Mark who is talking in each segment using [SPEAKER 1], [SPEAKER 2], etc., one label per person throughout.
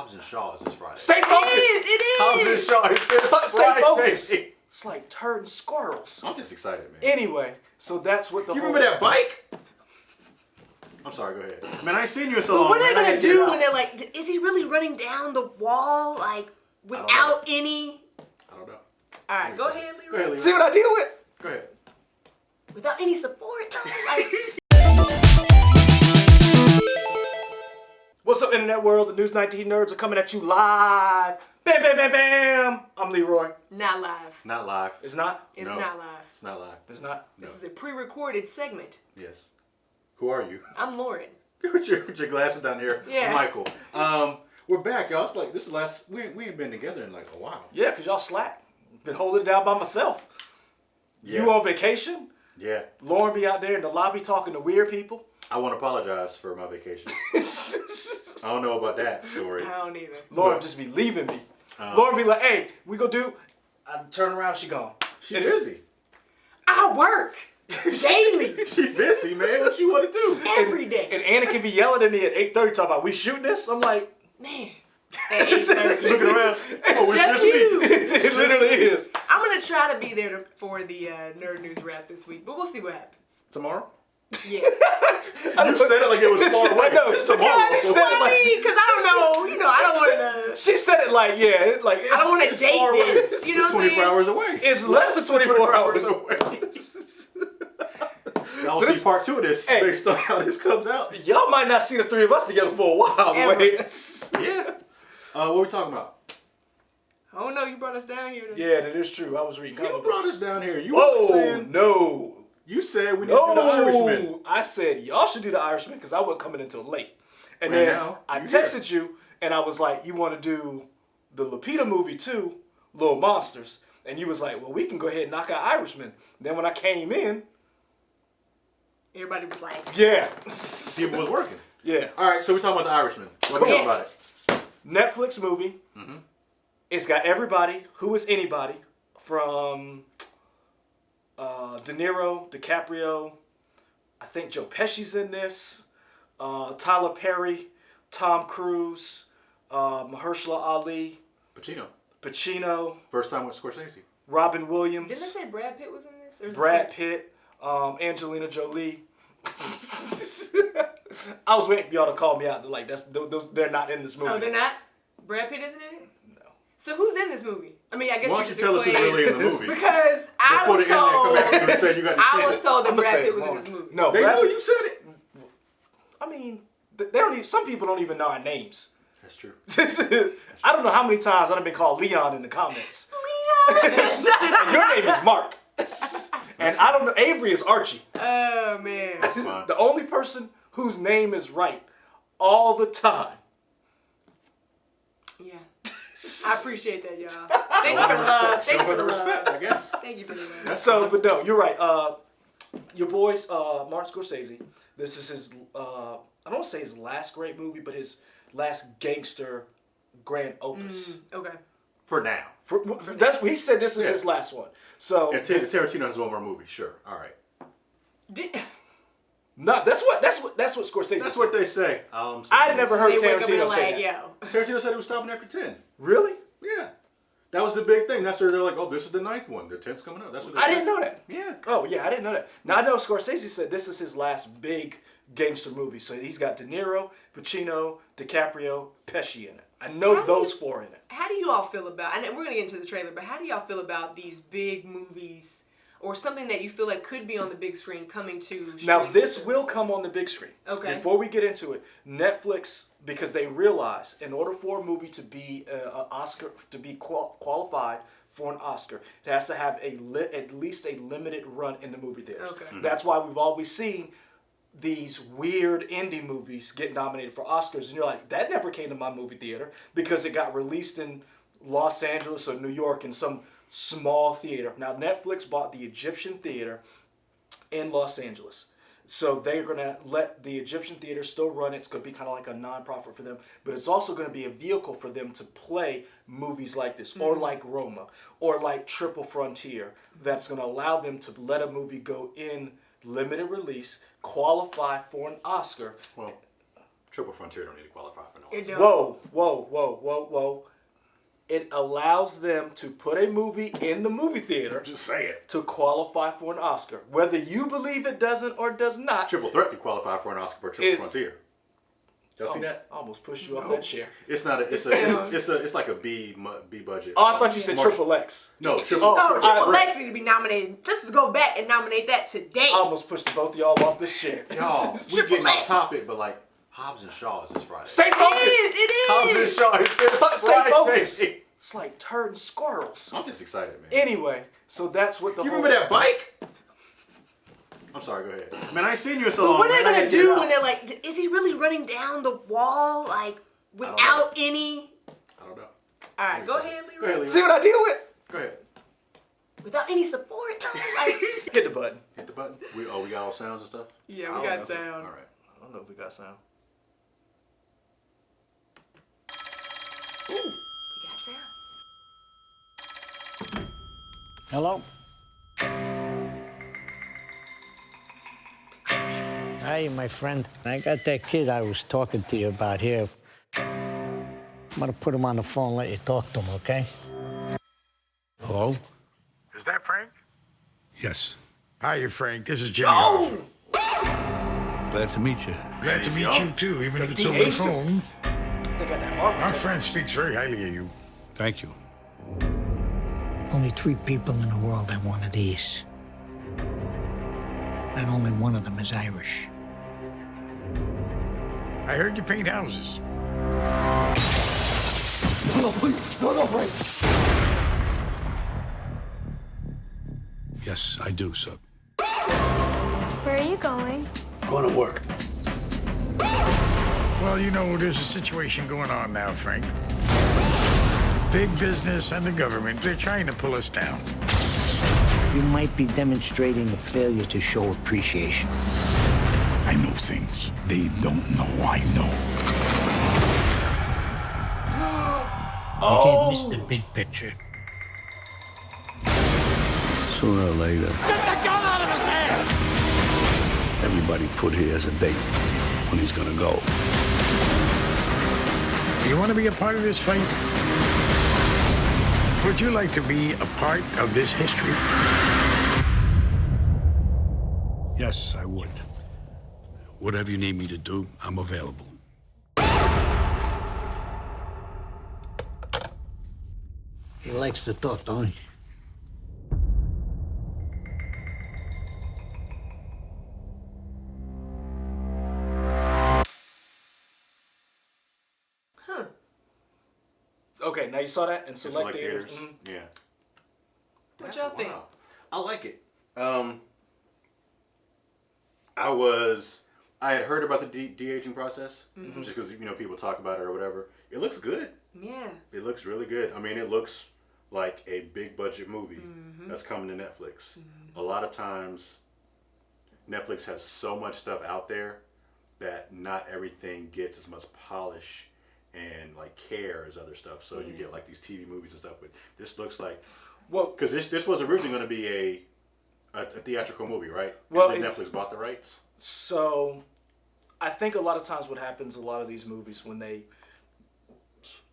[SPEAKER 1] Hobbs and Shaw is this Friday.
[SPEAKER 2] Stay focused.
[SPEAKER 3] It is.
[SPEAKER 1] Hobbs and Shaw is this
[SPEAKER 2] Stay focused.
[SPEAKER 1] Friday.
[SPEAKER 2] It's like turd squirrels.
[SPEAKER 1] I'm just excited, man.
[SPEAKER 2] Anyway, so that's what the
[SPEAKER 1] You
[SPEAKER 2] whole...
[SPEAKER 1] remember that bike? I'm sorry, go ahead. Man, I ain't seen you in so long.
[SPEAKER 3] What are they
[SPEAKER 1] man. I
[SPEAKER 3] gonna
[SPEAKER 1] gotta get it
[SPEAKER 3] do
[SPEAKER 1] out.
[SPEAKER 3] when they're like, is he really running down the wall like without any?
[SPEAKER 1] I don't know.
[SPEAKER 3] All right, go ahead,
[SPEAKER 1] Go ahead,
[SPEAKER 3] Leroy.
[SPEAKER 1] Leroy.
[SPEAKER 2] See what I deal with?
[SPEAKER 1] Go ahead.
[SPEAKER 3] Without any support. Like,
[SPEAKER 2] What's up, internet world? The News 19 nerds are coming at you live. Bam, bam, bam, bam. I'm Leroy.
[SPEAKER 3] not live.
[SPEAKER 1] Not live.
[SPEAKER 2] It's not?
[SPEAKER 3] It's
[SPEAKER 1] No.
[SPEAKER 3] not live.
[SPEAKER 1] It's not live.
[SPEAKER 2] It's not?
[SPEAKER 3] This is a pre-recorded segment.
[SPEAKER 1] Yes. Who are you?
[SPEAKER 3] I'm Lauren.
[SPEAKER 1] with your glasses down here.
[SPEAKER 3] Yeah.
[SPEAKER 1] Michael. We're back, y'all. It's like this is the last. We ain't been together in like a while.
[SPEAKER 2] Yeah, because y'all slack. Been holding it down by myself.
[SPEAKER 1] Yeah.
[SPEAKER 2] You on vacation?
[SPEAKER 1] Yeah.
[SPEAKER 2] Lauren be out there in the lobby talking to weird people.
[SPEAKER 1] I want to apologize for my vacation. I don't know about that story.
[SPEAKER 3] I don't either.
[SPEAKER 2] Lauren just be leaving me. Lauren be like, hey, we go do... I turn around, she gone.
[SPEAKER 1] She's busy.
[SPEAKER 3] I work daily,
[SPEAKER 1] She's busy, man. What you want to do?
[SPEAKER 3] every day.
[SPEAKER 2] And Anna can be yelling at me at 8:30 talking about, we shooting this? I'm like...
[SPEAKER 3] Man. At 8:30.
[SPEAKER 1] Looking around. Oh, it's
[SPEAKER 3] Just
[SPEAKER 1] just me.
[SPEAKER 3] you.
[SPEAKER 2] It literally is.
[SPEAKER 3] I'm gonna try to be there for the Nerd News wrap this week, but we'll see what happens.
[SPEAKER 1] Tomorrow?
[SPEAKER 3] Yeah.
[SPEAKER 1] You said it like it was far away.
[SPEAKER 2] I know.
[SPEAKER 1] It's tomorrow.
[SPEAKER 2] She said it like...
[SPEAKER 3] Because I don't know, I don't want to.
[SPEAKER 2] She said it like, yeah, like...
[SPEAKER 3] I don't want to date
[SPEAKER 1] far away.
[SPEAKER 3] this. You know what I'm
[SPEAKER 1] 24
[SPEAKER 3] saying?
[SPEAKER 1] hours away.
[SPEAKER 2] It's less than 24 hours
[SPEAKER 1] away. I'll
[SPEAKER 2] So
[SPEAKER 1] see
[SPEAKER 2] this-
[SPEAKER 1] part 2 of this
[SPEAKER 2] Hey.
[SPEAKER 1] based on how this comes out.
[SPEAKER 2] Y'all might not see the three of us together for a while,
[SPEAKER 3] Ever.
[SPEAKER 2] boys.
[SPEAKER 1] Yeah. What are we talking about?
[SPEAKER 3] Oh no, you brought us down here.
[SPEAKER 2] Yeah, that is true. I was reading
[SPEAKER 1] You
[SPEAKER 2] comic
[SPEAKER 1] brought
[SPEAKER 2] books.
[SPEAKER 1] us down here. You
[SPEAKER 2] Oh,
[SPEAKER 1] saying,
[SPEAKER 2] no.
[SPEAKER 1] You said we need to do the Irishman.
[SPEAKER 2] No. I said, y'all should do the Irishman because I wasn't coming until late. And
[SPEAKER 1] Right
[SPEAKER 2] then
[SPEAKER 1] now,
[SPEAKER 2] I
[SPEAKER 1] you
[SPEAKER 2] texted you and I was like, you want to do the Lupita movie too, Little Monsters? And you was like, well, we can go ahead and knock out Irishman. Then when I came in,
[SPEAKER 3] Everybody was like,
[SPEAKER 2] yeah.
[SPEAKER 1] People was working.
[SPEAKER 2] Yeah.
[SPEAKER 1] All right, so we're talking about the Irishman. What do you
[SPEAKER 2] Cool.
[SPEAKER 1] know about it?
[SPEAKER 2] Netflix movie.
[SPEAKER 1] Mm-hmm.
[SPEAKER 2] It's got everybody who is anybody from De Niro, DiCaprio. I think Joe Pesci's in this. Tyler Perry, Tom Cruise, Mahershala Ali, Pacino,
[SPEAKER 1] First time with Scorsese.
[SPEAKER 2] Robin Williams,
[SPEAKER 3] didn't they say Brad Pitt was in this? Or is
[SPEAKER 2] Brad
[SPEAKER 3] this
[SPEAKER 2] Pitt, Angelina Jolie. I was waiting for y'all to call me out. Like those they're not in this movie.
[SPEAKER 3] Oh, they're not? Brad Pitt isn't in it?
[SPEAKER 2] No.
[SPEAKER 3] So who's in this movie? I mean, I guess
[SPEAKER 1] Why
[SPEAKER 3] you
[SPEAKER 1] don't you
[SPEAKER 3] just
[SPEAKER 1] tell us who's
[SPEAKER 3] explained.
[SPEAKER 1] really in the movie?
[SPEAKER 3] Because I
[SPEAKER 1] Before
[SPEAKER 3] was
[SPEAKER 1] the internet come back to you and say you got to
[SPEAKER 3] I
[SPEAKER 1] say
[SPEAKER 3] was
[SPEAKER 1] it.
[SPEAKER 3] told that
[SPEAKER 2] I'ma
[SPEAKER 3] Brad
[SPEAKER 2] say
[SPEAKER 3] Pitt
[SPEAKER 2] it's
[SPEAKER 3] was in
[SPEAKER 2] long.
[SPEAKER 3] this movie.
[SPEAKER 2] No,
[SPEAKER 1] They
[SPEAKER 2] Brad,
[SPEAKER 1] know you said it.
[SPEAKER 2] I mean, they don't even. Some people don't even know our names.
[SPEAKER 1] That's true.
[SPEAKER 2] I don't know how many times I've been called Leon in the comments.
[SPEAKER 3] Leon!
[SPEAKER 2] Your name is Mark. And I don't know, Avery is Archie.
[SPEAKER 3] Oh, man.
[SPEAKER 1] Fine.
[SPEAKER 2] The only person whose name is right all the time.
[SPEAKER 3] Yeah. I appreciate that, y'all. Thank you for the love. Thank you for the
[SPEAKER 1] respect,
[SPEAKER 3] love.
[SPEAKER 1] I guess.
[SPEAKER 3] Thank you for the love.
[SPEAKER 2] So, but no, you're right. Your boy's Martin Scorsese. This is his, I don't want to say his last great movie, but his last gangster grand opus.
[SPEAKER 3] Okay.
[SPEAKER 1] For now.
[SPEAKER 2] That's he said this is his last one. So,
[SPEAKER 1] And Tarantino has one more movie. Sure. All right.
[SPEAKER 2] no, that's what Scorsese
[SPEAKER 1] That's
[SPEAKER 2] said.
[SPEAKER 1] what they say.
[SPEAKER 2] I never heard
[SPEAKER 3] They wake up and
[SPEAKER 2] Tarantino say
[SPEAKER 3] like,
[SPEAKER 2] that.
[SPEAKER 3] yo.
[SPEAKER 1] Tarantino said he was stopping after 10.
[SPEAKER 2] Really?
[SPEAKER 1] Yeah. That was the big thing. That's where they're like, oh, this is the 9th one. The 10th's coming up. That's what they
[SPEAKER 2] I
[SPEAKER 1] said.
[SPEAKER 2] didn't know that.
[SPEAKER 1] Yeah.
[SPEAKER 2] Oh, yeah, I didn't know that. Now, I know Scorsese said this is his last big gangster movie. So he's got De Niro, Pacino, DiCaprio, Pesci in it. I know those four in it.
[SPEAKER 3] How do you all feel about, and we're going to get into the trailer, but how do y'all feel about these big movies or something that you feel like could be on the big screen coming to
[SPEAKER 2] Now,
[SPEAKER 3] streaming
[SPEAKER 2] this
[SPEAKER 3] services?
[SPEAKER 2] will come on the big screen.
[SPEAKER 3] Okay.
[SPEAKER 2] Before we get into it, Netflix, because they realize in order for a movie to be an Oscar, to be qualified for an Oscar, it has to have at least a limited run in the movie theaters.
[SPEAKER 3] Okay.
[SPEAKER 2] That's why we've always seen these weird indie movies get nominated for Oscars, and you're like, that never came to my movie theater because it got released in Los Angeles or New York in some small theater. Now, Netflix bought the Egyptian Theater in Los Angeles. So they're going to let the Egyptian Theater still run. It's going to be kind of like a nonprofit for them, but it's also going to be a vehicle for them to play movies like this, or like Roma, or like Triple Frontier, that's going to allow them to let a movie go in limited release, qualify for an Oscar.
[SPEAKER 1] Well, Triple Frontier don't need to qualify for no
[SPEAKER 3] It
[SPEAKER 1] Oscar.
[SPEAKER 3] don't.
[SPEAKER 2] Whoa. It allows them to put a movie in the movie theater
[SPEAKER 1] Just say it.
[SPEAKER 2] to qualify for an Oscar. Whether you believe it doesn't or does not.
[SPEAKER 1] Triple Threat could qualify for an Oscar for Triple
[SPEAKER 2] It's-
[SPEAKER 1] Frontier. Y'all see that?
[SPEAKER 2] I almost pushed you off that chair.
[SPEAKER 1] It's not a. It's like a B budget.
[SPEAKER 2] Oh, I thought you said
[SPEAKER 1] Marshall.
[SPEAKER 2] Triple X.
[SPEAKER 1] No, Triple.
[SPEAKER 3] Oh, Triple
[SPEAKER 2] I-
[SPEAKER 3] X need to be nominated. Let's just go back and nominate that today.
[SPEAKER 2] I almost pushed both of y'all off this chair.
[SPEAKER 1] Y'all, we
[SPEAKER 3] Triple
[SPEAKER 1] getting off
[SPEAKER 3] X.
[SPEAKER 1] topic, but like Hobbs and Shaw is this Friday.
[SPEAKER 2] Stay focused.
[SPEAKER 3] It is.
[SPEAKER 1] Hobbs and Shaw is this
[SPEAKER 2] Stay
[SPEAKER 1] Friday.
[SPEAKER 2] focused. It's like turd squirrels.
[SPEAKER 1] I'm just excited, man.
[SPEAKER 2] Anyway, so that's what the
[SPEAKER 1] You
[SPEAKER 2] whole...
[SPEAKER 1] remember that bike? I'm sorry, go ahead. Man, I ain't seen you in so
[SPEAKER 3] But
[SPEAKER 1] long.
[SPEAKER 3] what are they
[SPEAKER 1] man. I
[SPEAKER 3] gonna
[SPEAKER 1] gotta get it
[SPEAKER 3] do
[SPEAKER 1] out.
[SPEAKER 3] when they're like, is he really running down the wall like without any?
[SPEAKER 1] I don't know.
[SPEAKER 3] All right, go ahead,
[SPEAKER 1] Go ahead,
[SPEAKER 3] Leroy.
[SPEAKER 1] Leroy.
[SPEAKER 2] See what I deal with?
[SPEAKER 1] Go ahead.
[SPEAKER 3] Without any support. Like,
[SPEAKER 2] Hit the button.
[SPEAKER 1] Hit the button. We got all sounds and stuff?
[SPEAKER 3] yeah,
[SPEAKER 1] I
[SPEAKER 3] we
[SPEAKER 1] don't
[SPEAKER 3] got
[SPEAKER 1] know.
[SPEAKER 3] sound.
[SPEAKER 1] All right.
[SPEAKER 2] I don't know if we got sound.
[SPEAKER 3] We got sound.
[SPEAKER 4] Hello? Hey, my friend. I got that kid I was talking to you about here. I'm gonna put him on the phone and let you talk to him, okay?
[SPEAKER 5] Hello?
[SPEAKER 6] Is that Frank?
[SPEAKER 5] Yes.
[SPEAKER 6] Hi, Frank. This is Jimmy.
[SPEAKER 2] Oh!
[SPEAKER 5] Glad to meet you.
[SPEAKER 6] Glad to meet you too, even if it's
[SPEAKER 2] He
[SPEAKER 6] over the
[SPEAKER 2] aged him.
[SPEAKER 6] phone.
[SPEAKER 2] They got that Marvel
[SPEAKER 6] Our
[SPEAKER 2] tape.
[SPEAKER 6] friend speaks very highly of you.
[SPEAKER 5] Thank you.
[SPEAKER 4] Only 3 people in the world have one of these. And only one of them is Irish.
[SPEAKER 6] I heard you paint houses.
[SPEAKER 2] No, please. No, please.
[SPEAKER 5] Yes, I do, sir.
[SPEAKER 7] Where are you going?
[SPEAKER 4] Going to work.
[SPEAKER 6] Well, you know, there's a situation going on now, Frank. Big business and the government, they're trying to pull us down.
[SPEAKER 4] You might be demonstrating a failure to show appreciation.
[SPEAKER 5] I know things they don't know I know.
[SPEAKER 4] You can't miss the big picture.
[SPEAKER 5] Sooner or later. Get the gun out of his hand! Everybody put here as a date when he's gonna go.
[SPEAKER 6] You want to be a part of this fight? Would you like to be a part of this history?
[SPEAKER 5] Yes, I would. Whatever you need me to do, I'm available.
[SPEAKER 4] He likes to talk, don't he?
[SPEAKER 3] Huh.
[SPEAKER 2] Okay, now you saw that and select
[SPEAKER 1] Select
[SPEAKER 2] theaters.
[SPEAKER 1] theaters.
[SPEAKER 2] Mhm.
[SPEAKER 1] Yeah.
[SPEAKER 3] What y'all think?
[SPEAKER 1] Wow. I like it. I had heard about the de-aging process,
[SPEAKER 3] Mm-hmm.
[SPEAKER 1] just because people talk about it or whatever. It looks good.
[SPEAKER 3] Yeah.
[SPEAKER 1] It looks really good. I mean, it looks like a big budget movie
[SPEAKER 3] Mm-hmm.
[SPEAKER 1] that's coming to Netflix. A lot of times, Netflix has so much stuff out there that not everything gets as much polish and like care as other stuff. So you get like these TV movies and stuff. But this looks like,
[SPEAKER 2] Well,
[SPEAKER 1] because this was originally going to be a theatrical movie, right?
[SPEAKER 2] Well,
[SPEAKER 1] and then
[SPEAKER 2] it's-
[SPEAKER 1] Netflix bought the rights.
[SPEAKER 2] so I think a lot of times what happens, a lot of these movies, when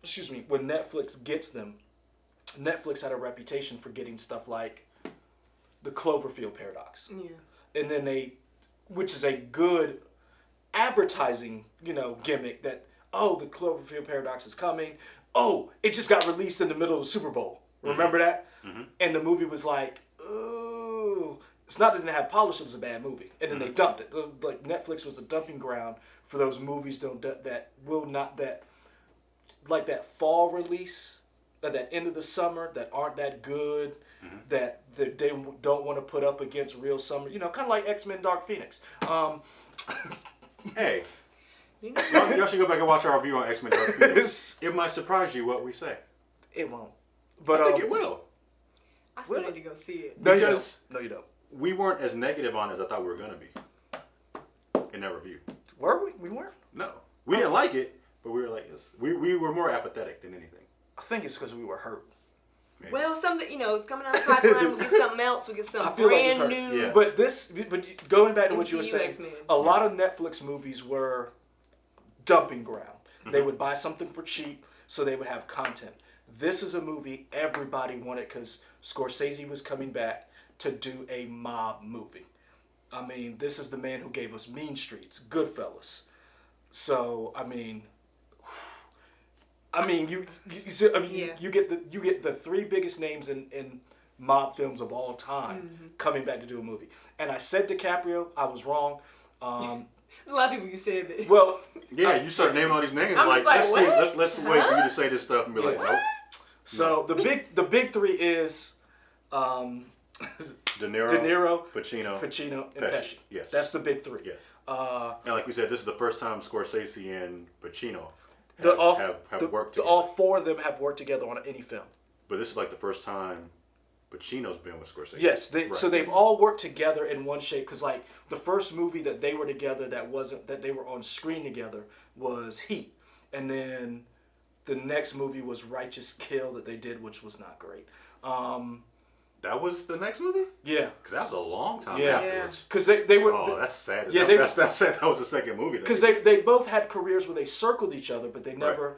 [SPEAKER 2] Netflix gets them, Netflix had a reputation for getting stuff like the Cloverfield Paradox.
[SPEAKER 3] Yeah.
[SPEAKER 2] And then which is a good advertising, gimmick that, oh, the Cloverfield Paradox is coming. Oh, it just got released in the middle of the Super Bowl. Remember that? Mm-hmm. And the movie was like, ooh. It's not that it didn't have polish, it was a bad movie. And then they dumped it. Like, Netflix was a dumping ground for those movies that fall release, at that end of the summer, that aren't that good, that they don't want to put up against real summer. Kind of like X-Men Dark Phoenix.
[SPEAKER 1] Hey,
[SPEAKER 3] You know,
[SPEAKER 1] y'all should go back and watch our review on X-Men Dark Phoenix. It might surprise you what we say.
[SPEAKER 2] It won't. But
[SPEAKER 1] I think it will.
[SPEAKER 3] I still need to go see it.
[SPEAKER 2] No, you
[SPEAKER 1] Because-
[SPEAKER 2] don't. No, you don't.
[SPEAKER 1] We weren't as negative on it as I thought we were going to be in that review.
[SPEAKER 2] Were we? We weren't.
[SPEAKER 1] No. We didn't like it, but we were like, we were more apathetic than anything.
[SPEAKER 2] I think it's because we were hurt.
[SPEAKER 1] Maybe.
[SPEAKER 3] Well, something it's coming out of the pipeline. We'll get something else. We'll get
[SPEAKER 2] I
[SPEAKER 3] something
[SPEAKER 2] feel like it's
[SPEAKER 3] brand
[SPEAKER 2] hurt.
[SPEAKER 3] new.
[SPEAKER 1] Yeah.
[SPEAKER 2] But going back to what you were
[SPEAKER 3] MCU
[SPEAKER 2] saying,
[SPEAKER 3] X-Men.
[SPEAKER 2] a lot of Netflix movies dumping ground. They would buy something for cheap so they would have content. This is a movie everybody wanted because Scorsese was coming back to do a mob movie. I mean, this is the man who gave us Mean Streets, Goodfellas. So, I mean, you get the three biggest names in mob films of all time coming back to do a movie. And I said DiCaprio, I was wrong.
[SPEAKER 3] There's a lot of people you said that.
[SPEAKER 2] Well,
[SPEAKER 1] Yeah, you start naming all these names.
[SPEAKER 3] I'm
[SPEAKER 1] Like,
[SPEAKER 3] just like,
[SPEAKER 1] let's
[SPEAKER 3] what?
[SPEAKER 1] see, let's wait for you to say this stuff and be like,
[SPEAKER 2] Yeah.
[SPEAKER 1] nope.
[SPEAKER 2] So the big three is
[SPEAKER 1] De Niro,
[SPEAKER 2] De Niro,
[SPEAKER 1] Pacino,
[SPEAKER 2] and Pesci.
[SPEAKER 1] Yes.
[SPEAKER 2] That's the big three.
[SPEAKER 1] Yeah. And like we said, this is the first time Scorsese and Pacino have worked together.
[SPEAKER 2] All four of them have worked together on any film.
[SPEAKER 1] But this is like the first time Pacino's been with Scorsese.
[SPEAKER 2] Yes,
[SPEAKER 1] Right.
[SPEAKER 2] so they've all worked together in one shape. Because like the first movie that they were together that they were on screen together was Heat, and then the next movie was Righteous Kill that they did, which was not great.
[SPEAKER 1] That was the next movie?
[SPEAKER 2] Yeah.
[SPEAKER 1] Because that was a long time
[SPEAKER 2] Yeah.
[SPEAKER 1] afterwards.
[SPEAKER 2] Because they were.
[SPEAKER 1] Oh, that's sad.
[SPEAKER 2] Yeah,
[SPEAKER 1] That's sad. That was the second movie.
[SPEAKER 2] Because they both had careers where they circled each other, but they never,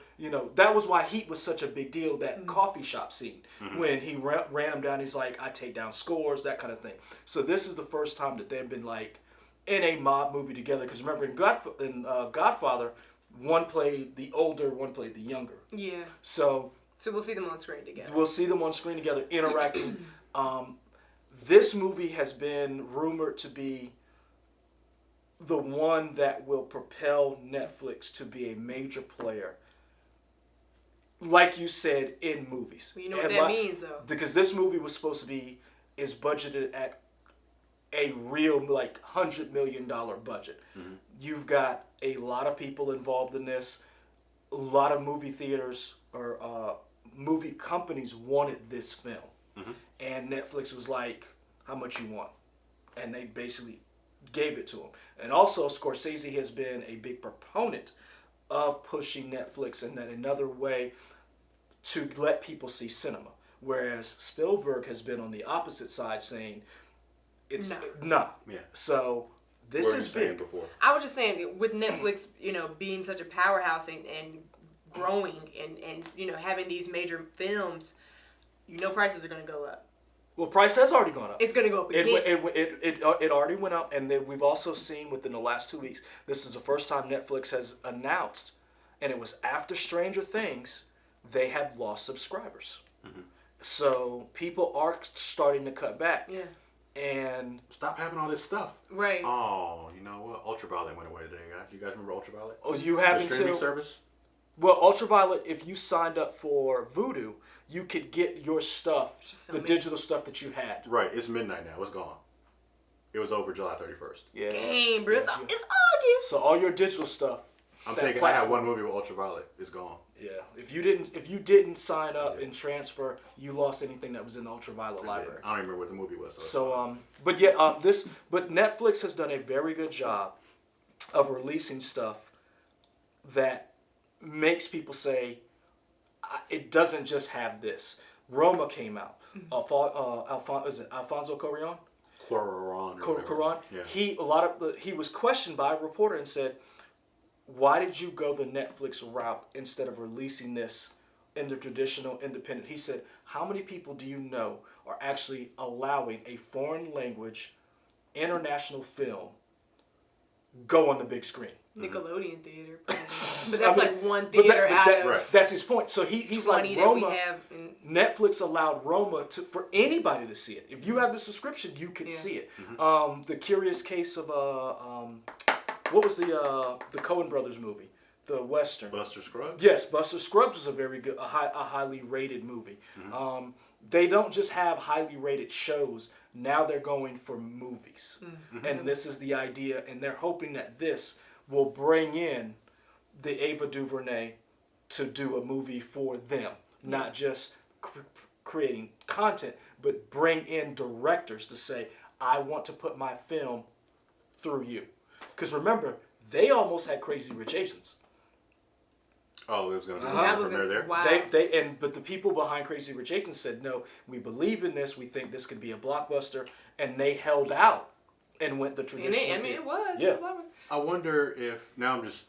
[SPEAKER 2] that was why Heat was such a big deal, that coffee shop scene. When he ran him down, he's like, I take down scores, that kind of thing. So this is the first time that they've been like in a mob movie together. Because remember, in Godfather, one played the older, one played the younger.
[SPEAKER 3] Yeah.
[SPEAKER 2] So
[SPEAKER 3] we'll see them on screen together.
[SPEAKER 2] we'll see them on screen together interacting. This movie has been rumored to be the one that will propel Netflix to be a major player, like you said, in movies.
[SPEAKER 3] Well, you know what that means, though.
[SPEAKER 2] Because this movie was supposed to be, is budgeted at a real, like, $100 million budget. You've got a lot of people involved in this. A lot of movie theaters or movie companies wanted this film. And Netflix was like, how much you want? And they basically gave it to him. And also, Scorsese has been a big proponent of pushing Netflix in another way to let people see cinema. Whereas Spielberg has been on the opposite side saying, it's no.
[SPEAKER 1] Yeah.
[SPEAKER 2] So this
[SPEAKER 1] What were
[SPEAKER 2] is
[SPEAKER 1] you saying
[SPEAKER 2] big.
[SPEAKER 1] before?
[SPEAKER 3] I was just saying, with Netflix, being such a powerhouse and growing and having these major films, prices are going to go up.
[SPEAKER 2] Well, price has already gone up.
[SPEAKER 3] It's going to go up again.
[SPEAKER 2] It already went up, and then we've also seen within the last 2 weeks, this is the first time Netflix has announced, and it was after Stranger Things, they have lost subscribers. So people are starting to cut back.
[SPEAKER 3] Yeah.
[SPEAKER 2] And
[SPEAKER 1] Stop having all this stuff.
[SPEAKER 3] Right.
[SPEAKER 1] Oh, you know what? Ultraviolet went away today, guys. You guys remember Ultraviolet?
[SPEAKER 2] oh, you having
[SPEAKER 1] The streaming
[SPEAKER 2] to
[SPEAKER 1] service?
[SPEAKER 2] well, Ultraviolet. If you signed up for Vudu, you could get your stuff,
[SPEAKER 3] Just so
[SPEAKER 2] the
[SPEAKER 3] many.
[SPEAKER 2] digital stuff that you had.
[SPEAKER 1] Right. It's midnight now. It's gone. It was over July 31st.
[SPEAKER 2] Yeah.
[SPEAKER 3] Dang, bro. It's
[SPEAKER 2] Yeah.
[SPEAKER 3] August.
[SPEAKER 2] So all your digital stuff.
[SPEAKER 1] I'm
[SPEAKER 2] that
[SPEAKER 1] thinking I had
[SPEAKER 2] platform-
[SPEAKER 1] one movie with Ultraviolet. It's gone.
[SPEAKER 2] Yeah. If you didn't sign up and transfer, you lost anything that was in the Ultraviolet library.
[SPEAKER 1] I don't even remember what the movie was.
[SPEAKER 2] So but Netflix has done a very good job of releasing stuff that makes people say it doesn't just have this. Roma came out. Is it Alfonso Cuarón?
[SPEAKER 1] Cuarón.
[SPEAKER 2] Cuarón.
[SPEAKER 1] Yeah.
[SPEAKER 2] He was questioned by a reporter and said, why did you go the Netflix route instead of releasing this in the traditional independent? He said, how many people do you know are actually allowing a foreign language international film go on the big screen?
[SPEAKER 3] Nickelodeon theater. But that's like one
[SPEAKER 2] But
[SPEAKER 3] theater out of
[SPEAKER 1] right.
[SPEAKER 2] that's his point. So he's
[SPEAKER 3] 20
[SPEAKER 2] like,
[SPEAKER 3] that we
[SPEAKER 2] Roma,
[SPEAKER 3] have. In,
[SPEAKER 2] Netflix allowed Roma for anybody to see it. If you have the subscription, you can see it. The Curious Case of what was the Coen Brothers movie, the Western?
[SPEAKER 1] Buster Scruggs?
[SPEAKER 2] Yes, Buster Scruggs was a very good, a highly rated movie. They don't just have highly rated shows. Now they're going for movies, and this is the idea. And they're hoping that this will bring in the Ava DuVernay to do a movie for them, not just creating content, but bring in directors to say, I want to put my film through you. Because remember, they almost had Crazy Rich Asians.
[SPEAKER 1] Oh, it was going to be
[SPEAKER 3] that was
[SPEAKER 1] premiere there?
[SPEAKER 3] wow.
[SPEAKER 2] But the people behind Crazy Rich Asians said, no, we believe in this. We think this could be a blockbuster. And they held out and went the traditional.
[SPEAKER 3] it was.
[SPEAKER 2] Yeah.
[SPEAKER 3] It was.
[SPEAKER 1] I wonder if, now I'm just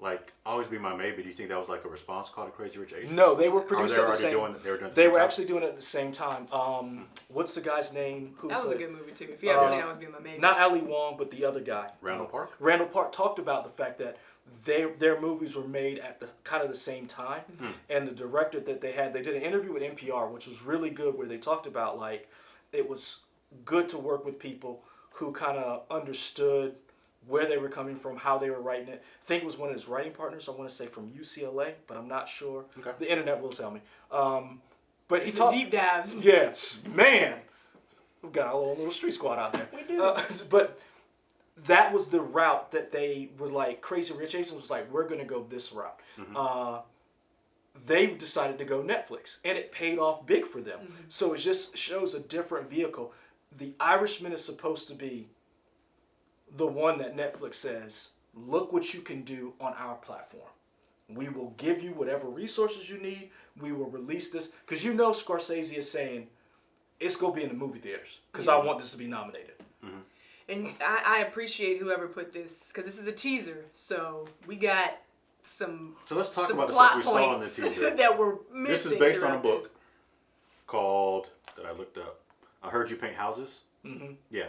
[SPEAKER 1] like Always Be My Maybe, do you think that was like a response call to Crazy Rich Asians?
[SPEAKER 2] No, they were
[SPEAKER 1] Or
[SPEAKER 2] produced
[SPEAKER 1] they
[SPEAKER 2] at
[SPEAKER 1] were
[SPEAKER 2] the
[SPEAKER 1] already
[SPEAKER 2] same.
[SPEAKER 1] doing it. They were doing it at the
[SPEAKER 2] They
[SPEAKER 1] same
[SPEAKER 2] were
[SPEAKER 1] time?
[SPEAKER 2] actually doing it at the same time. What's the guy's name? Who
[SPEAKER 3] That was a
[SPEAKER 2] played-
[SPEAKER 3] good movie too. If you haven't seen that, would be my maybe.
[SPEAKER 2] Not Ali Wong, but the other guy.
[SPEAKER 1] Randall Park?
[SPEAKER 2] Randall Park talked about the fact that their movies were made at the kind of the same time, and the director that they had, they did an interview with NPR, which was really good, where they talked about like it was good to work with people who kind of understood where they were coming from, how they were writing it. I think it was one of his writing partners. I want to say from UCLA, but I'm not sure.
[SPEAKER 1] Okay.
[SPEAKER 2] The internet will tell me. But he
[SPEAKER 3] It's
[SPEAKER 2] talked
[SPEAKER 3] deep dives.
[SPEAKER 2] Yes, man. We've got our little street squad out there.
[SPEAKER 3] We do.
[SPEAKER 2] But that was the route that they were like, Crazy Rich Asians was like, we're going to go this route. They decided to go Netflix, and it paid off big for them. So it just shows a different vehicle. The Irishman is supposed to be the one that Netflix says, look what you can do on our platform. We will give you whatever resources you need. We will release this. Because you know Scorsese is saying, it's going to be in the movie theaters. Because I want this to be nominated.
[SPEAKER 3] And I appreciate whoever put this, because this is a teaser. So we got some
[SPEAKER 1] So let's talk
[SPEAKER 3] some
[SPEAKER 1] about the stuff
[SPEAKER 3] plot
[SPEAKER 1] we saw in the
[SPEAKER 3] points
[SPEAKER 1] teaser.
[SPEAKER 3] that were missing.
[SPEAKER 1] This is based on a
[SPEAKER 3] throughout
[SPEAKER 1] book
[SPEAKER 3] this.
[SPEAKER 1] called, that I looked up, I Heard You Paint Houses. Yeah.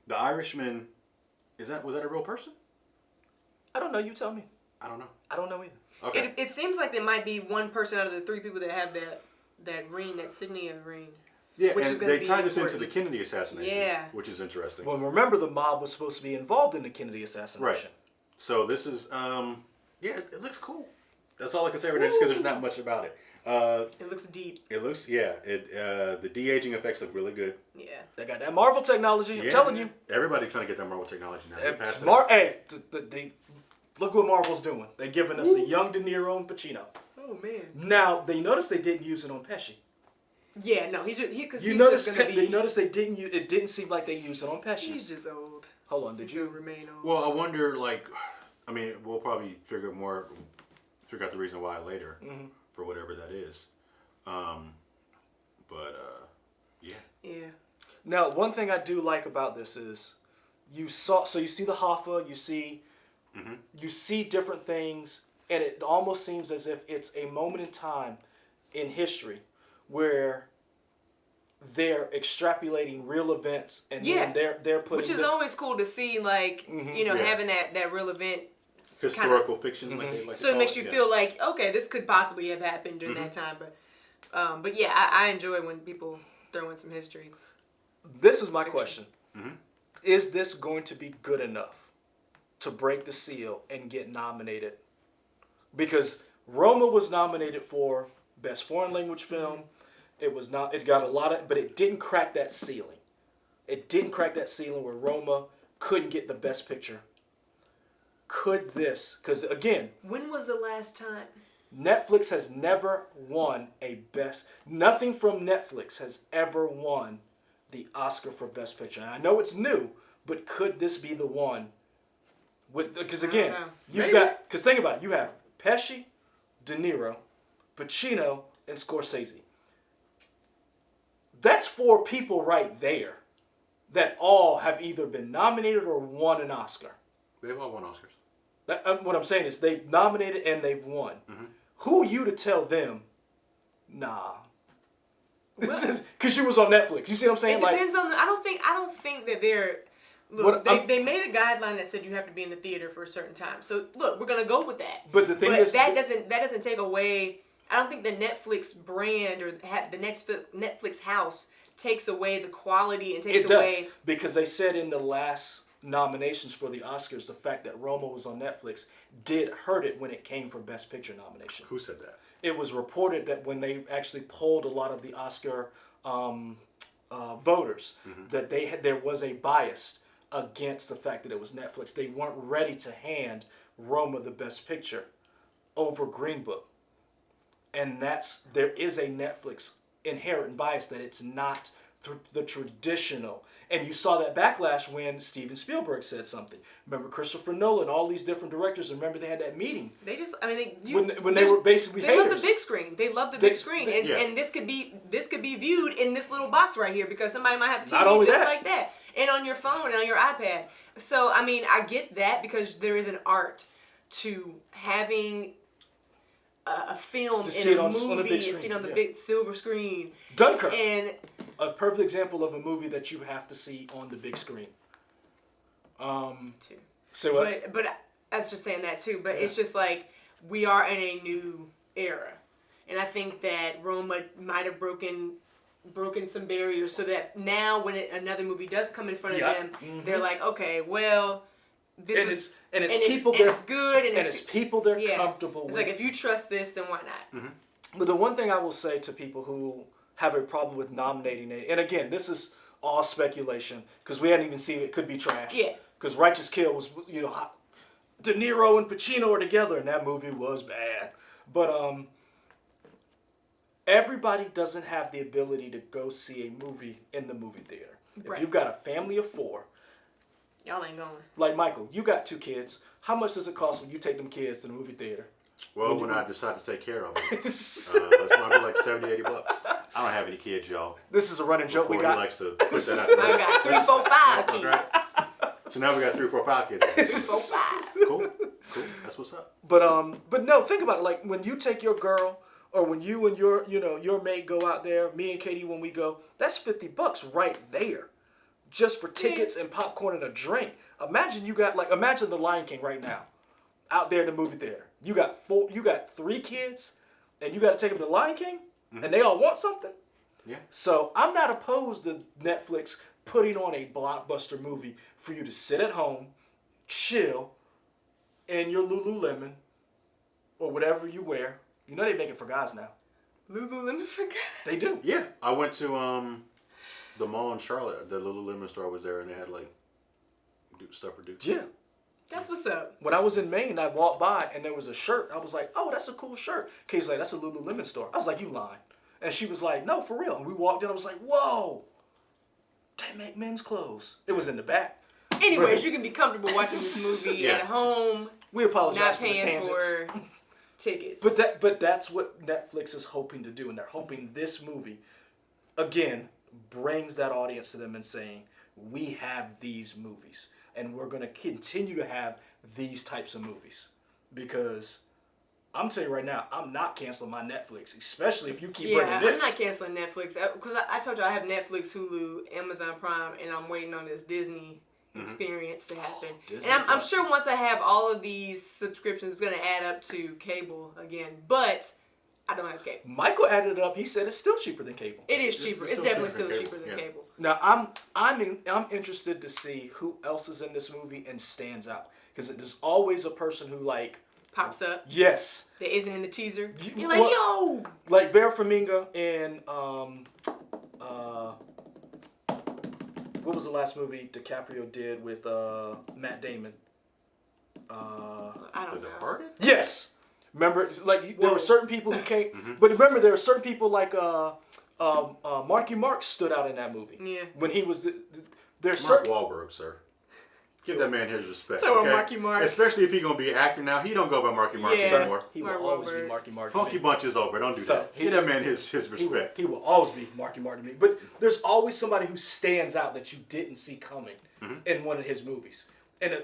[SPEAKER 1] The Irishman, was that a real person?
[SPEAKER 2] I don't know. You tell me.
[SPEAKER 1] I don't know.
[SPEAKER 2] I don't know either.
[SPEAKER 1] Okay.
[SPEAKER 3] It seems like there might be one person out of the three people that have that ring, that Sydney ring.
[SPEAKER 1] Yeah,
[SPEAKER 3] which is
[SPEAKER 1] and
[SPEAKER 3] gonna
[SPEAKER 1] they
[SPEAKER 3] be
[SPEAKER 1] tied this into
[SPEAKER 3] important.
[SPEAKER 1] the Kennedy assassination,
[SPEAKER 3] Yeah.
[SPEAKER 1] which is interesting.
[SPEAKER 2] Well, remember the mob was supposed to be involved in the Kennedy assassination.
[SPEAKER 1] Right. So this is, yeah, it looks cool. That's all I can say right now, just because there's not much about it.
[SPEAKER 3] It looks deep.
[SPEAKER 1] It looks, yeah, the de-aging effects look really good.
[SPEAKER 3] Yeah.
[SPEAKER 2] They got that Marvel technology. I'm telling you.
[SPEAKER 1] Everybody's trying to get that Marvel technology now. They passed it.
[SPEAKER 2] Hey, look what Marvel's doing. They're giving us a young De Niro and Pacino.
[SPEAKER 3] Oh man.
[SPEAKER 2] Now they noticed they didn't use it on Pesci.
[SPEAKER 3] Yeah, no, he's just because
[SPEAKER 2] You notice they noticed they didn't use it. Didn't seem like they used it on Pesci.
[SPEAKER 3] He's just old.
[SPEAKER 2] Hold on, did
[SPEAKER 3] He'll
[SPEAKER 2] you?
[SPEAKER 3] remain old?
[SPEAKER 1] Well, I wonder, like, I mean, we'll probably figure out the reason why later for whatever that is. Yeah.
[SPEAKER 3] Yeah.
[SPEAKER 2] Now, one thing I do like about this is you see the Hoffa, you see different things, and it almost seems as if it's a moment in time in history where they're extrapolating real events and then they're putting
[SPEAKER 3] which is
[SPEAKER 2] this,
[SPEAKER 3] always cool to see, like
[SPEAKER 1] Yeah.
[SPEAKER 3] having that real event.
[SPEAKER 1] Historical fiction, like they like
[SPEAKER 3] So
[SPEAKER 1] to
[SPEAKER 3] it
[SPEAKER 1] call
[SPEAKER 3] makes you
[SPEAKER 1] yeah.
[SPEAKER 3] feel like, okay, this could possibly have happened during that time, but yeah, I enjoy when people throw in some history.
[SPEAKER 2] This is my question. Is this going to be good enough to break the seal and get nominated? Because Roma was nominated for Best Foreign Language Film. It was not. It got a lot of, but it didn't crack that ceiling. It didn't crack that ceiling where Roma couldn't get the Best Picture. Could this? Because again,
[SPEAKER 3] When was the last time?
[SPEAKER 2] Netflix has never won a best. Nothing from Netflix has ever won the Oscar for Best Picture. And I know it's new, but could this be the one? Because again,
[SPEAKER 3] I don't know.
[SPEAKER 2] you've got. Because think about it. You have Pesci, De Niro, Pacino, and Scorsese. That's 4 people right there that all have either been nominated or won an Oscar.
[SPEAKER 1] They've all won Oscars.
[SPEAKER 2] What I'm saying is they've nominated and they've won. Who are you to tell them, nah? This is because you was on Netflix. You see what I'm saying?
[SPEAKER 3] It depends on. I don't think that they're. Look, they made a guideline that said you have to be in the theater for a certain time. So look, we're gonna go with that.
[SPEAKER 2] But the thing is,
[SPEAKER 3] that doesn't take away. I don't think the Netflix brand or the next Netflix house takes away the quality and takes
[SPEAKER 2] it does
[SPEAKER 3] away.
[SPEAKER 2] because they said in the last nominations for the Oscars, the fact that Roma was on Netflix did hurt it when it came for Best Picture nomination.
[SPEAKER 1] Who said that?
[SPEAKER 2] It was reported that when they actually polled a lot of the Oscar voters, that there was a bias against the fact that it was Netflix. They weren't ready to hand Roma the Best Picture over Green Book. And there is a Netflix inherent bias that it's not the traditional. And you saw that backlash when Steven Spielberg said something. Remember Christopher Nolan, all these different directors, remember they had that meeting.
[SPEAKER 3] They just, I mean,
[SPEAKER 2] when they were basically
[SPEAKER 3] they
[SPEAKER 2] haters.
[SPEAKER 3] love the big screen. They love the big screen, and this could be viewed in this little box right here because somebody might have a TV just like that, and on your phone and on your iPad. So I mean, I get that because there is an art, to having a film
[SPEAKER 2] To
[SPEAKER 3] in
[SPEAKER 2] see it
[SPEAKER 3] a
[SPEAKER 2] on the
[SPEAKER 3] movie
[SPEAKER 2] big
[SPEAKER 3] and see it
[SPEAKER 2] screen,
[SPEAKER 3] on the
[SPEAKER 2] yeah.
[SPEAKER 3] big silver screen.
[SPEAKER 2] Dunkirk,
[SPEAKER 3] And
[SPEAKER 2] a perfect example of a movie that you have to see on the big screen.
[SPEAKER 3] too.
[SPEAKER 2] Say what?
[SPEAKER 3] But I was just saying that too. But it's just like we are in a new era, and I think that Roma might have broken some barriers so that now when another movie does come in front of them, they're like, okay, well, this
[SPEAKER 2] And
[SPEAKER 3] was
[SPEAKER 2] it's people they're
[SPEAKER 3] it's good and
[SPEAKER 2] it's people they're
[SPEAKER 3] yeah.
[SPEAKER 2] comfortable
[SPEAKER 3] It's
[SPEAKER 2] with.
[SPEAKER 3] like if you trust this, then why not?
[SPEAKER 2] But the one thing I will say to people who have a problem with nominating it, and again, this is all speculation because we hadn't even seen it. Could be trash.
[SPEAKER 3] Yeah.
[SPEAKER 2] Because Righteous Kill was, De Niro and Pacino are together, and that movie was bad. But everybody doesn't have the ability to go see a movie in the movie theater.
[SPEAKER 3] Right.
[SPEAKER 2] If you've got a family of 4,
[SPEAKER 3] Y'all ain't going.
[SPEAKER 2] like Michael, you got 2 kids. How much does it cost when you take them kids to the movie theater?
[SPEAKER 1] Well, when I decide to take care of them, it's probably like $70, $80. I don't have any kids, y'all.
[SPEAKER 2] This is a running joke we
[SPEAKER 1] Before he
[SPEAKER 2] got.
[SPEAKER 1] likes to put that out there.
[SPEAKER 3] I got 3, 4, 5 kids.
[SPEAKER 1] Right. So now we got 3 or 4 5 kids.
[SPEAKER 3] 3, 4, 5.
[SPEAKER 1] Cool. That's what's up.
[SPEAKER 2] But no, think about it. Like when you take your girl, or when you and your mate go out there, me and Katie when we go, that's $50 right there, just for tickets and popcorn and a drink. Imagine imagine the Lion King right now, out there in the movie theater. You got 3 kids, and you got to take them to Lion King, and they all want something.
[SPEAKER 1] Yeah.
[SPEAKER 2] So I'm not opposed to Netflix putting on a blockbuster movie for you to sit at home, chill, in your Lululemon, or whatever you wear. You know they make it for guys now.
[SPEAKER 3] Lululemon for guys.
[SPEAKER 2] They do.
[SPEAKER 1] Yeah. I went to the mall in Charlotte. The Lululemon store was there, and they had like stuff for dudes.
[SPEAKER 2] Yeah.
[SPEAKER 3] That's what's up.
[SPEAKER 2] When I was in Maine, I walked by and there was a shirt. I was like, oh, that's a cool shirt. Katie's like, that's a Lululemon store. I was like, you lying. And she was like, no, for real. And we walked in. I was like, whoa, they make men's clothes. It was in the back.
[SPEAKER 3] Anyways, you can be comfortable watching this movie
[SPEAKER 1] Yeah.
[SPEAKER 3] at home,
[SPEAKER 2] We apologize
[SPEAKER 3] not
[SPEAKER 2] for the
[SPEAKER 3] paying
[SPEAKER 2] tangents.
[SPEAKER 3] for tickets.
[SPEAKER 2] But that's what Netflix is hoping to do, and they're hoping this movie, again, brings that audience to them and saying, we have these movies, and we're going to continue to have these types of movies. Because I'm telling you right now, I'm not canceling my Netflix, especially if you keep bringing this.
[SPEAKER 3] I'm not canceling Netflix because I told you I have Netflix, Hulu, Amazon Prime, and I'm waiting on this Disney experience to happen.
[SPEAKER 2] Disney
[SPEAKER 3] And I'm
[SPEAKER 2] Plus.
[SPEAKER 3] sure once I have all of these subscriptions, it's going to add up to cable again. But I don't have cable.
[SPEAKER 2] Michael added it up. He said it's still cheaper than cable.
[SPEAKER 3] It is cheaper. It's
[SPEAKER 1] still
[SPEAKER 3] definitely
[SPEAKER 1] cheaper
[SPEAKER 3] still
[SPEAKER 1] than
[SPEAKER 3] cheaper than
[SPEAKER 1] cable.
[SPEAKER 3] cable.
[SPEAKER 2] Now I'm interested to see who else is in this movie and stands out, because there's always a person who
[SPEAKER 3] Pops up.
[SPEAKER 2] yes,
[SPEAKER 3] That isn't in the teaser.
[SPEAKER 2] You-
[SPEAKER 3] You're like,
[SPEAKER 2] well-
[SPEAKER 3] yo!
[SPEAKER 2] like Vera Farmiga in what was the last movie DiCaprio did with Matt Damon?
[SPEAKER 3] I
[SPEAKER 1] The
[SPEAKER 3] don't know.
[SPEAKER 1] Departed?
[SPEAKER 2] Yes. Remember, like there were certain people who came, but remember there were certain people like Marky Mark stood out in that movie.
[SPEAKER 3] Yeah.
[SPEAKER 2] When he was there's
[SPEAKER 1] Mark
[SPEAKER 2] certain
[SPEAKER 1] Wahlberg, sir. Give that man his respect.
[SPEAKER 3] Talk about
[SPEAKER 1] okay?
[SPEAKER 3] Marky Mark.
[SPEAKER 1] Especially if he's gonna be an actor now. He don't go by Marky Mark
[SPEAKER 3] Yeah.
[SPEAKER 1] anymore.
[SPEAKER 2] he will
[SPEAKER 3] Mark
[SPEAKER 2] always be
[SPEAKER 3] Wahlberg.
[SPEAKER 2] Marky Mark. to
[SPEAKER 1] Funky
[SPEAKER 2] me.
[SPEAKER 1] Bunch is over. Don't do
[SPEAKER 2] So,
[SPEAKER 1] that.
[SPEAKER 2] he-
[SPEAKER 1] Give that man his
[SPEAKER 2] He will,
[SPEAKER 1] respect.
[SPEAKER 2] he will always be Marky Mark to me. But there's always somebody who stands out that you didn't see coming in one of his movies, and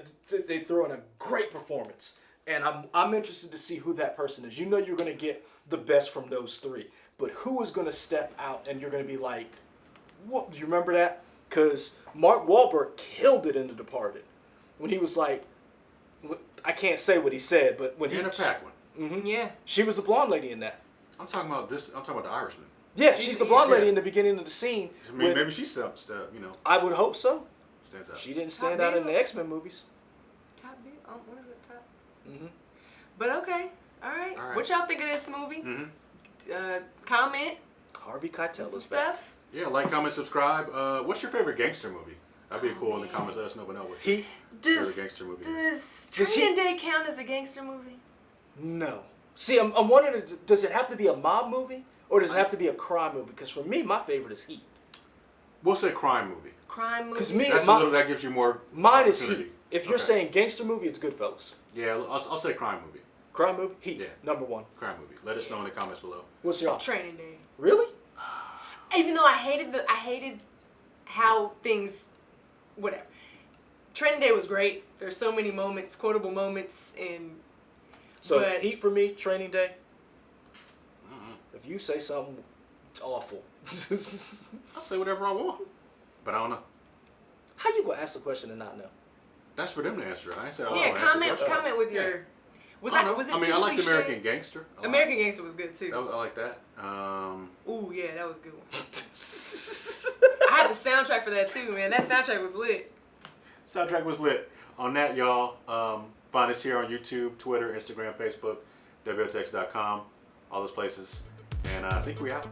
[SPEAKER 2] they throw in a great performance. And I'm interested to see who that person is. You know you're going to get the best from those 3, but who is going to step out and you're going to be like, what? Do you remember that? Because Mark Wahlberg killed it in The Departed when he was like, I can't say what he said, but when
[SPEAKER 1] Anna Paquin.
[SPEAKER 3] Yeah.
[SPEAKER 2] she was the blonde lady in that.
[SPEAKER 1] I'm talking about this. I'm talking about the Irishman.
[SPEAKER 2] Yeah, she's the blonde lady
[SPEAKER 1] yeah.
[SPEAKER 2] in the beginning of the scene.
[SPEAKER 1] I mean,
[SPEAKER 2] with-
[SPEAKER 1] maybe she step,
[SPEAKER 2] I would hope so.
[SPEAKER 1] stands out.
[SPEAKER 2] She didn't stand out in the X-Men movies.
[SPEAKER 3] Top bill. One of the top. But okay. All right.
[SPEAKER 1] All right.
[SPEAKER 3] What y'all think of this movie? Comment.
[SPEAKER 2] Harvey Keitel
[SPEAKER 3] Some
[SPEAKER 2] is back.
[SPEAKER 3] stuff.
[SPEAKER 1] Yeah, like, comment, subscribe. What's your favorite gangster movie? That'd be cool in the comments. Let us know. What
[SPEAKER 2] He
[SPEAKER 3] Does
[SPEAKER 1] gangster movie.
[SPEAKER 3] does
[SPEAKER 2] Does he-
[SPEAKER 3] Training Day count as a gangster movie?
[SPEAKER 2] no. See, I'm wondering, does it have to be a mob movie or does it have to be a crime movie? Because for me, my favorite is Heat.
[SPEAKER 1] We'll say crime movie.
[SPEAKER 3] Crime movie.
[SPEAKER 2] 'Cause me-
[SPEAKER 1] That's
[SPEAKER 2] My-
[SPEAKER 1] a little. That gives you more.
[SPEAKER 2] Mine is
[SPEAKER 1] opportunity.
[SPEAKER 2] Heat. If you're
[SPEAKER 1] Okay.
[SPEAKER 2] saying gangster movie, it's Goodfellas.
[SPEAKER 1] Yeah, I'll say crime movie.
[SPEAKER 2] Crime movie, Heat,
[SPEAKER 1] Yeah.
[SPEAKER 2] number 1.
[SPEAKER 1] Crime movie. Let us know in the comments below.
[SPEAKER 2] What's your
[SPEAKER 3] Training Day.
[SPEAKER 2] Really?
[SPEAKER 3] Even though I hated how things, whatever. Training Day was great. There's so many moments, quotable moments, and
[SPEAKER 2] So
[SPEAKER 3] But-
[SPEAKER 2] Heat for me, Training Day. If you say something, it's awful.
[SPEAKER 1] I'll say whatever I want, but I don't know.
[SPEAKER 2] How you gonna ask the question and not know?
[SPEAKER 1] That's for them to answer. I ain't said.
[SPEAKER 3] Yeah, comment with your.
[SPEAKER 1] Yeah.
[SPEAKER 3] Was
[SPEAKER 1] I
[SPEAKER 3] that?
[SPEAKER 1] don't know.
[SPEAKER 3] Was it
[SPEAKER 1] I mean,
[SPEAKER 3] too
[SPEAKER 1] I like
[SPEAKER 3] cliche?
[SPEAKER 1] American Gangster. a lot.
[SPEAKER 3] American Gangster was good too.
[SPEAKER 1] I like that.
[SPEAKER 3] Ooh, yeah, that was a good one. I had the soundtrack for that too, man. That soundtrack was lit.
[SPEAKER 1] Soundtrack was lit. On that, y'all, find us here on YouTube, Twitter, Instagram, Facebook, WXX.com, all those places. And I think we out.